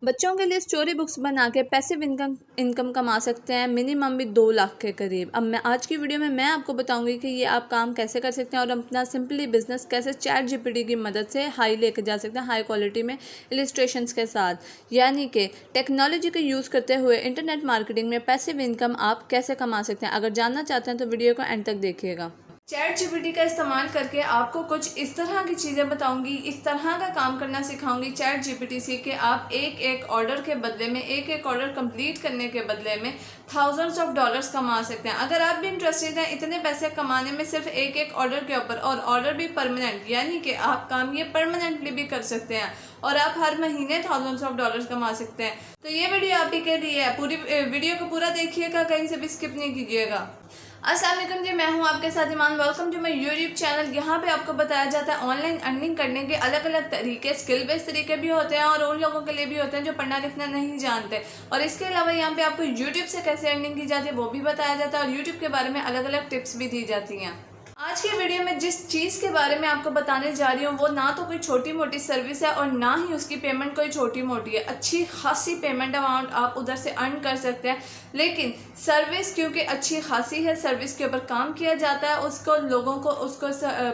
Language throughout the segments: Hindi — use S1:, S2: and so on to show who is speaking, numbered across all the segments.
S1: बच्चों के लिए स्टोरी बुक्स बना के पैसिव इनकम कमा सकते हैं, मिनिमम भी 2 लाख के करीब। अब मैं आज की वीडियो में मैं आपको बताऊंगी कि ये आप काम कैसे कर सकते हैं और अपना सिंपली बिजनेस कैसे चैट जीपीटी की मदद से हाई लेके जा सकते हैं, हाई क्वालिटी में इलिस्ट्रेशंस के साथ। यानी कि टेक्नोलॉजी का यूज़ करते हुए इंटरनेट मार्केटिंग में पैसिव इनकम आप कैसे कमा सकते हैं। अगर जानना चाहते हैं तो वीडियो को एंड तक देखिएगा। चैट जीपीटी का इस्तेमाल करके आपको कुछ इस तरह की चीज़ें बताऊंगी, इस तरह का काम करना सिखाऊंगी चैट जीपीटी से कि आप एक एक ऑर्डर के बदले में, एक एक ऑर्डर कंप्लीट करने के बदले में थाउजेंड्स ऑफ डॉलर्स कमा सकते हैं। अगर आप भी इंटरेस्टेड हैं इतने पैसे कमाने में सिर्फ एक एक ऑर्डर के ऊपर, और ऑर्डर भी परमानेंट, यानी कि आप काम ये परमानेंटली भी कर सकते हैं और आप हर महीने थाउजेंड्स ऑफ डॉलर्स कमा सकते हैं, तो ये वीडियो आप ही के लिए है। पूरी वीडियो को पूरा देखिएगा, कहीं से भी स्किप नहीं कीजिएगा। अस्सलाम वालेकुम जी, मैं हूं आपके साथ Iman. Welcome to my YouTube channel. यहाँ पे आपको बताया जाता है ऑनलाइन अर्निंग करने के अलग अलग तरीके, स्किल बेस्ड तरीके भी होते हैं और उन लोगों के लिए भी होते हैं जो पढ़ना लिखना नहीं जानते। और इसके अलावा यहाँ पे आपको यूट्यूब से कैसे अर्निंग की जाती है वो भी बताया जाता है और यूट्यूब के बारे में अलग अलग टिप्स भी दी जाती हैं। आज की वीडियो में जिस चीज़ के बारे में आपको बताने जा रही हूँ वो ना तो कोई छोटी मोटी सर्विस है और ना ही उसकी पेमेंट कोई छोटी मोटी है। अच्छी खासी पेमेंट अमाउंट आप उधर से अर्न कर सकते हैं, लेकिन सर्विस क्योंकि अच्छी खासी है, सर्विस के ऊपर काम किया जाता है, उसको लोगों को उसको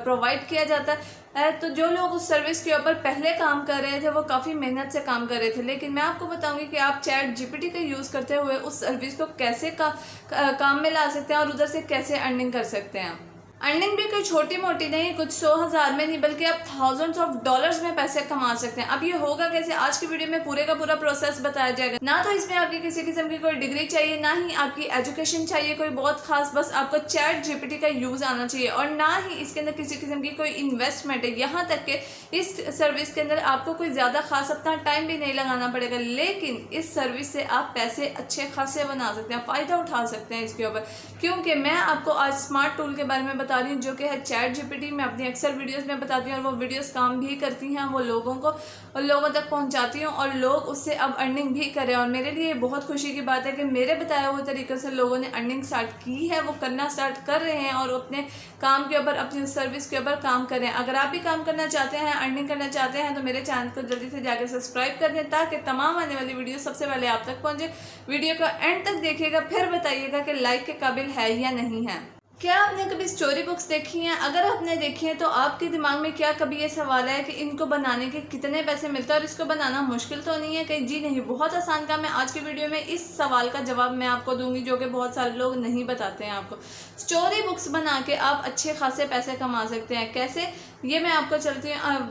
S1: प्रोवाइड किया जाता है। तो जो लोग उस सर्विस के ऊपर पहले काम कर रहे थे वो काफ़ी मेहनत से काम कर रहे थे, लेकिन मैं आपको बताऊंगी कि आप चैट जीपीटी का यूज़ करते हुए उस सर्विस को कैसे काम में ला सकते हैं और उधर से कैसे अर्निंग कर सकते हैं। अर्निंग भी कोई छोटी मोटी नहीं, कुछ 100,000 में नहीं बल्कि आप थाउजेंड्स ऑफ डॉलर्स में पैसे कमा सकते हैं। अब ये होगा कैसे, आज की वीडियो में पूरे का पूरा प्रोसेस बताया जाएगा। ना तो इसमें आपकी किसी किस्म की कोई डिग्री चाहिए, ना ही आपकी एजुकेशन चाहिए कोई बहुत खास, बस आपको चैट जीपीटी का यूज़ आना चाहिए और ना ही इसके अंदर किसी किस्म की कोई इन्वेस्टमेंट है। यहाँ तक कि इस सर्विस के अंदर आपको कोई ज़्यादा खास अपना टाइम भी नहीं लगाना पड़ेगा, लेकिन इस सर्विस से आप पैसे अच्छे खासे बना सकते हैं, फ़ायदा उठा सकते हैं इसके ऊपर। क्योंकि मैं आपको आज स्मार्ट टूल के बारे में बता रही हूँ जो कि है चैट जीपीटी। मैं अपनी अक्सर वीडियोस में बताती हूँ और वो वीडियोस काम भी करती हैं, वो लोगों तक पहुँचाती हूँ और लोग उससे अब अर्निंग भी करें। और मेरे लिए बहुत खुशी की बात है कि मेरे बताए हुए तरीके से लोगों ने अर्निंग स्टार्ट की है, वो करना स्टार्ट कर रहे हैं और अपने काम के ऊपर, अपनी सर्विस के ऊपर काम करें। अगर आप भी काम करना चाहते हैं, अर्निंग करना चाहते हैं तो मेरे चैनल को जल्दी से जाकर सब्सक्राइब कर दें ताकि तमाम आने वाली वीडियो सबसे पहले आप तक पहुँचे। वीडियो को एंड तक देखिएगा, फिर बताइएगा कि लाइक के काबिल है या नहीं है। क्या आपने कभी स्टोरी बुक्स देखी हैं? अगर आपने देखी है तो आपके दिमाग में क्या कभी ये सवाल है कि इनको बनाने के कितने पैसे मिलते हैं और इसको बनाना मुश्किल तो नहीं है कहीं? जी नहीं, बहुत आसान काम है। आज की वीडियो में इस सवाल का जवाब मैं आपको दूंगी जो कि बहुत सारे लोग नहीं बताते हैं आपको। स्टोरी बुक्स बना के आप अच्छे खासे पैसे कमा सकते हैं। कैसे, ये मैं आपको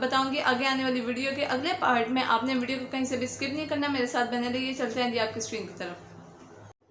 S1: बताऊंगी आगे आने वाली वीडियो के अगले पार्ट में। आपने वीडियो को कहीं से भी स्किप नहीं करना, मेरे साथ बने रहिए। चलते हैं जी आपकी स्क्रीन की तरफ।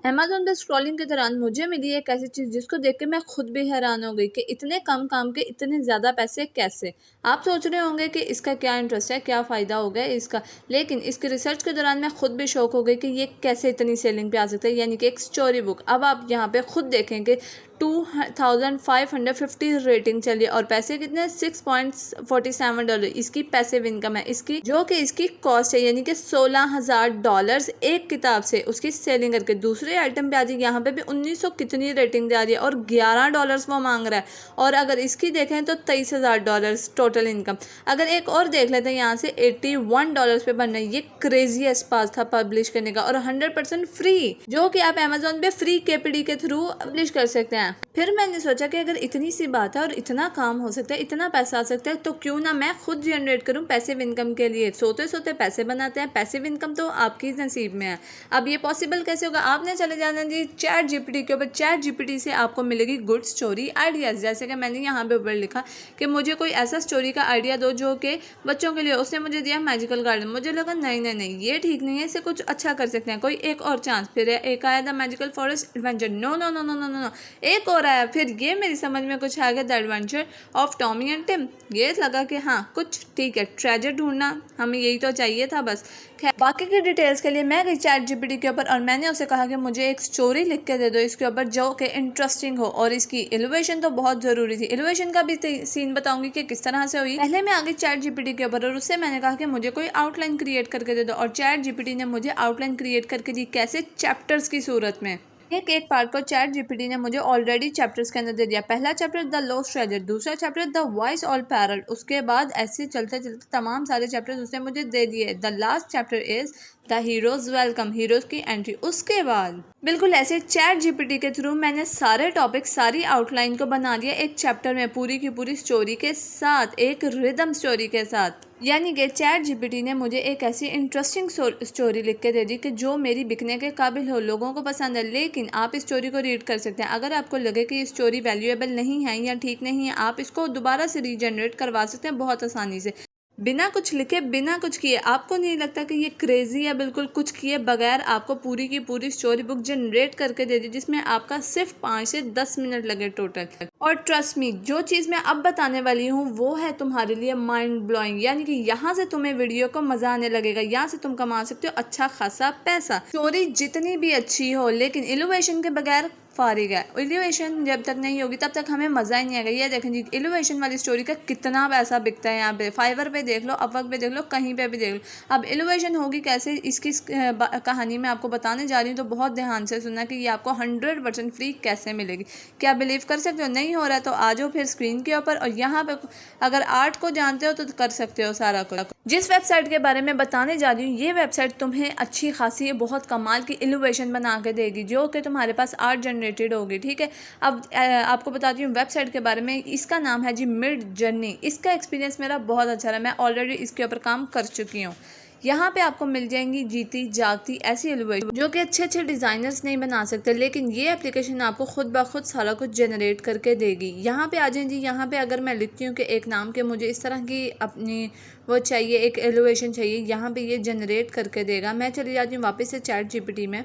S1: अमेज़न पे स्क्रॉलिंग के दौरान मुझे मिली एक ऐसी चीज़ जिसको देख के मैं खुद भी हैरान हो गई कि इतने कम काम के इतने ज़्यादा पैसे कैसे। आप सोच रहे होंगे कि इसका क्या इंटरेस्ट है, क्या फ़ायदा होगा इसका, लेकिन इसकी रिसर्च के दौरान मैं खुद भी शौक हो गई कि ये कैसे इतनी सेलिंग पे आ सकता है, यानी कि एक स्टोरी बुक। अब आप यहाँ पे खुद देखें कि 2550 रेटिंग चली और पैसे कितने, $6.47 इसकी पैसिव इनकम है इसकी, जो कि इसकी कॉस्ट है, यानी कि $16,000 एक किताब से उसकी सेलिंग करके। दूसरे आइटम पे आ जाए, यहाँ पे भी 1900 कितनी रेटिंग जा रही है और $11 वो मांग रहा है। और अगर इसकी देखें तो $23,000 टोटल इनकम। अगर एक और देख लेते हैं, यहाँ से $81 पे बनना है। ये क्रेजी पास था पब्लिश करने का और 100% फ्री, जो कि आप अमेजोन पे फ्री केपीडी के थ्रू पब्लिश कर सकते हैं। फिर मैंने सोचा कि अगर इतनी सी बात है और इतना काम हो सकता है, इतना पैसा आ सकता है, तो क्यों ना मैं खुद जनरेट करूं पैसिव इनकम के लिए। सोते सोते पैसे बनाते हैं, पैसिव इनकम तो आपकी नसीब में है। अब ये पॉसिबल कैसे होगा? आपने चले जाना जी चैट जीपीटी के ऊपर। चैट जीपीटी से आपको मिलेगी गुड स्टोरी आइडियाज़। जैसे कि मैंने यहाँ पे ऊपर लिखा कि मुझे कोई ऐसा स्टोरी का आइडिया दो जो कि बच्चों के लिए। उसने मुझे दिया मैजिकल गार्डन। मुझे लगा नहीं नहीं नहीं, ये ठीक नहीं है, इसे कुछ अच्छा कर सकते हैं, कोई एक और चांस। फिर एक आया था magical forest adventure. No no no no no no, एक और आया। फिर ये मेरी समझ में कुछ आ गया, the adventure of Tommy and Tim. ये लगा कि हाँ कुछ ठीक है, ट्रेजर ढूंढना, हमें यही तो चाहिए था बस। खैर, बाकी की डिटेल्स के लिए मैं गई चैट जीपीटी के ऊपर और मैंने उसे कहा कि मुझे एक स्टोरी लिख के दे दो इसके ऊपर जो कि इंटरेस्टिंग हो और इसकी एलिवेशन तो बहुत ज़रूरी थी। एलिवेशन का भी सीन बताऊंगी कि किस तरह से हुई। पहले मैं आ गई चैट जीपीटी के ऊपर और उससे मैंने कहा कि मुझे कोई आउटलाइन क्रिएट करके दे दो और चैट जीपीटी ने मुझे आउटलाइन क्रिएट करके दी। कैसे? चैप्टर्स की सूरत में। एक एक पार्ट को चैट जीपीटी ने मुझे ऑलरेडी चैप्टर्स के अंदर दे दिया। पहला चैप्टर द लॉस्ट ट्रेजर, दूसरा chapter the voice all parallel, उसके बाद ऐसे चलते चलते तमाम सारे चैप्टर्स उसने मुझे दे दिए। The last chapter is the heroes welcome, heroes की एंट्री। उसके बाद बिल्कुल ऐसे चैट जीपीटी के थ्रू मैंने सारे टॉपिक, सारी आउटलाइन को बना दिया एक चैप्टर में, पूरी की पूरी स्टोरी के साथ, एक रिदम स्टोरी के साथ। यानी कि चैट जीपीटी ने मुझे एक ऐसी इंटरेस्टिंग स्टोरी लिख के दे दी कि जो मेरी बिकने के काबिल हो, लोगों को पसंद है। लेकिन आप इस स्टोरी को रीड कर सकते हैं। अगर आपको लगे कि ये स्टोरी वैल्यूएबल नहीं है या ठीक नहीं है, आप इसको दोबारा से रीजनरेट करवा सकते हैं बहुत आसानी से, बिना कुछ लिखे, बिना कुछ किए। आपको नहीं लगता कि ये क्रेजी है? बिल्कुल कुछ किए बगैर आपको पूरी की पूरी स्टोरी बुक जनरेट करके दे दी, जिसमें आपका सिर्फ 5 से 10 मिनट लगे टोटल। और ट्रस्ट मी, जो चीज़ मैं अब बताने वाली हूँ वो है तुम्हारे लिए माइंड ब्लोइंग। यानी कि यहाँ से तुम्हें वीडियो को मज़ा आने लगेगा, यहाँ से तुम कमा सकते हो अच्छा खासा पैसा। स्टोरी जितनी भी अच्छी हो, लेकिन इनोवेशन के बगैर फारिग है। एलिवेशन जब तक नहीं होगी तब तक हमें मज़ा ही नहीं आएगा। ये देखें जी, एलिवेशन वाली स्टोरी का कितना पैसा बिकता है यहाँ पे। फाइवर पे देख लो, अपवर्क पे देख लो, कहीं पे भी देख लो। अब एलिवेशन होगी कैसे, इसकी कहानी मैं आपको बताने जा रही हूँ, तो बहुत ध्यान से सुनना कि ये आपको 100% फ्री कैसे मिलेगी। क्या बिलीव कर सकते हो? नहीं हो रहा तो आ जाओ फिर स्क्रीन के ऊपर, और यहाँ पे अगर आर्ट को जानते हो तो कर सकते हो सारा कुछ। जिस वेबसाइट के बारे में बताने जा रही हूँ, ये वेबसाइट तुम्हें अच्छी खासी बहुत कमाल की एलिवेशन बना के देगी, जो कि तुम्हारे पास आर्ट जनरेटेड होगी। ठीक है, अब आपको बताती हूँ वेबसाइट के बारे में। इसका नाम है जी मिड जर्नी। इसका एक्सपीरियंस मेरा बहुत अच्छा रहा, मैं ऑलरेडी इसके ऊपर काम कर चुकी हूँ। यहाँ पे आपको मिल जाएंगी जीती जागती ऐसी एलिवेशन जो कि अच्छे अच्छे डिज़ाइनर्स नहीं बना सकते, लेकिन ये एप्लीकेशन आपको खुद ब खुद सारा कुछ जनरेट करके देगी। यहाँ पे आ जाए जी, यहाँ पे अगर मैं लिखती हूँ कि एक नाम के मुझे इस तरह की अपनी वो चाहिए, एक एलिवेशन चाहिए, यहाँ पे ये जनरेट करके देगा। मैं चली जाती हूँ वापस से चैट जीपीटी में,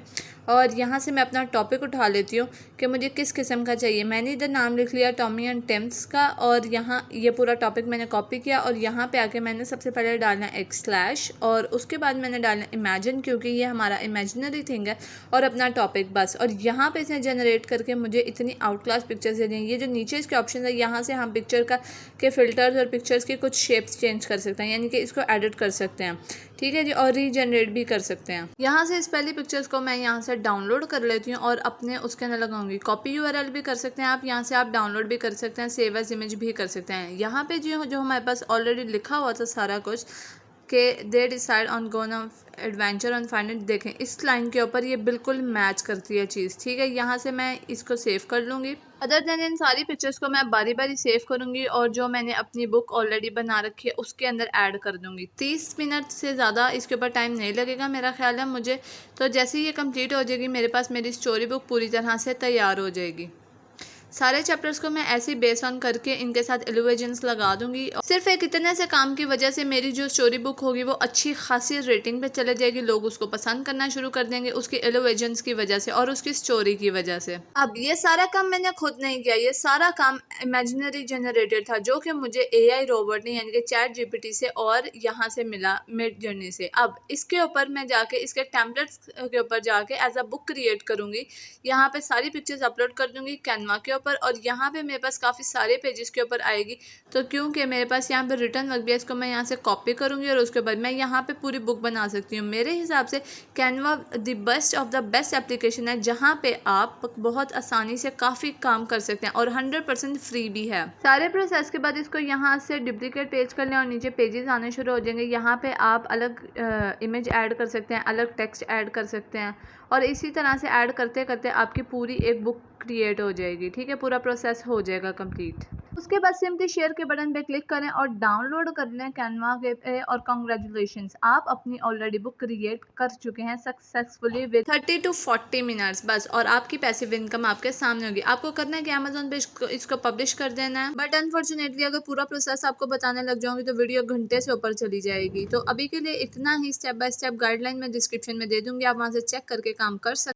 S1: और यहाँ से मैं अपना टॉपिक उठा लेती हूँ कि मुझे किस किस्म का चाहिए। मैंने इधर नाम लिख लिया टॉमी एंड टिम्स का, और यहाँ ये पूरा टॉपिक मैंने कॉपी किया, और यहाँ पे आके मैंने सबसे पहले डालना एक स्लैश, और उसके बाद मैंने डालना इमेजिन, क्योंकि ये हमारा इमेजिनरी थिंग है, और अपना टॉपिक बस। और यहाँ पे इसे जनरेट करके मुझे इतनी आउट क्लास पिक्चर्स दे देंगे। ये जो नीचे इसके ऑप्शन है, यहाँ से हम पिक्चर का के फिल्टर्स और पिक्चर्स की कुछ शेप्स चेंज कर सकते हैं, यानी कि इसको एडिट कर सकते हैं। ठीक है जी, और रीजनरेट भी कर सकते हैं। यहाँ से इस पहली पिक्चर्स को मैं यहाँ से डाउनलोड कर लेती हूँ और अपने उसके अंदर लगाऊंगी। कॉपी यूआरएल भी कर सकते हैं आप, यहाँ से आप डाउनलोड भी कर सकते हैं, सेव एज इमेज भी कर सकते हैं। यहाँ पे जो हमारे पास ऑलरेडी लिखा हुआ था सारा कुछ कि they decide on gone adventure on find it, देखें इस लाइन के ऊपर ये बिल्कुल मैच करती है चीज़। ठीक है, यहाँ से मैं इसको सेव कर लूँगी। अदर देन इन सारी पिक्चर्स को मैं बारी बारी सेव करूँगी, और जो मैंने अपनी बुक ऑलरेडी बना रखी है उसके अंदर ऐड कर दूँगी। 30 मिनट से ज़्यादा इसके ऊपर टाइम नहीं लगेगा मेरा ख्याल है मुझे। तो जैसे ही ये कंप्लीट हो जाएगी, मेरे पास मेरी स्टोरी बुक पूरी तरह से तैयार हो जाएगी। सारे चैप्टर्स को मैं ऐसे बेस ऑन करके इनके साथ एलिवेशंस लगा दूंगी। सिर्फ एक इतने से काम की वजह से मेरी जो स्टोरी बुक होगी वो अच्छी खासी रेटिंग पे चले जाएगी, लोग उसको पसंद करना शुरू कर देंगे उसकी एलिवेशंस की वजह से और उसकी स्टोरी की वजह से। अब ये सारा काम मैंने खुद नहीं किया, ये सारा काम इमेजिनरी जनरेटेड था, जो कि मुझे AI रोबोट ने यानी कि चैट जीपीटी से और यहाँ से मिला मिड जर्नी से। अब इसके ऊपर मैं जाके इसके टेम्पलेट्स के ऊपर जाके एज अ बुक क्रिएट करूँगी। यहाँ पे सारी पिक्चर्स अपलोड कर दूँगी कैनवा के ऊपर, और यहाँ पे मेरे पास काफ़ी सारे पेजेस के ऊपर आएगी। तो क्योंकि मेरे पास यहाँ पे रिटर्न वर्क भी है, इसको मैं यहाँ से कॉपी करूँगी और उसके बाद मैं यहाँ पे पूरी बुक बना सकती हूँ। मेरे हिसाब से Canva the best of the best application है, जहाँ पे आप बहुत आसानी से काफ़ी काम कर सकते हैं और 100% फ्री भी है। सारे प्रोसेस के बाद इसको यहाँ से डुप्लीकेट पेज कर लें और नीचे पेजेस आने शुरू हो जाएंगे। यहाँ पे आप अलग इमेज ऐड कर सकते हैं, अलग टेक्स्ट ऐड कर सकते हैं, और इसी तरह से ऐड करते करते आपकी पूरी एक बुक क्रिएट हो जाएगी। ठीक है, पूरा प्रोसेस हो जाएगा कंप्लीट। उसके बाद सिंपली शेयर के बटन पे क्लिक करें और डाउनलोड कर लें कैनवा के पे, और कॉन्ग्रेचुलेशंस, आप अपनी ऑलरेडी बुक क्रिएट कर चुके हैं सक्सेसफुली विद 30 to 40 मिनट्स बस, और आपकी पैसिव इनकम आपके सामने होगी। आपको करना है कि अमेजोन पे इसको पब्लिश कर देना है, बट अनफॉर्चुनेटली अगर पूरा प्रोसेस आपको बताने लग जाऊंगी तो वीडियो घंटे से ऊपर चली जाएगी। तो अभी के लिए इतना ही, स्टेप बाय स्टेप गाइडलाइन मैं डिस्क्रिप्शन में दे दूंगी, आप वहाँ से चेक करके काम कर सकते हैं।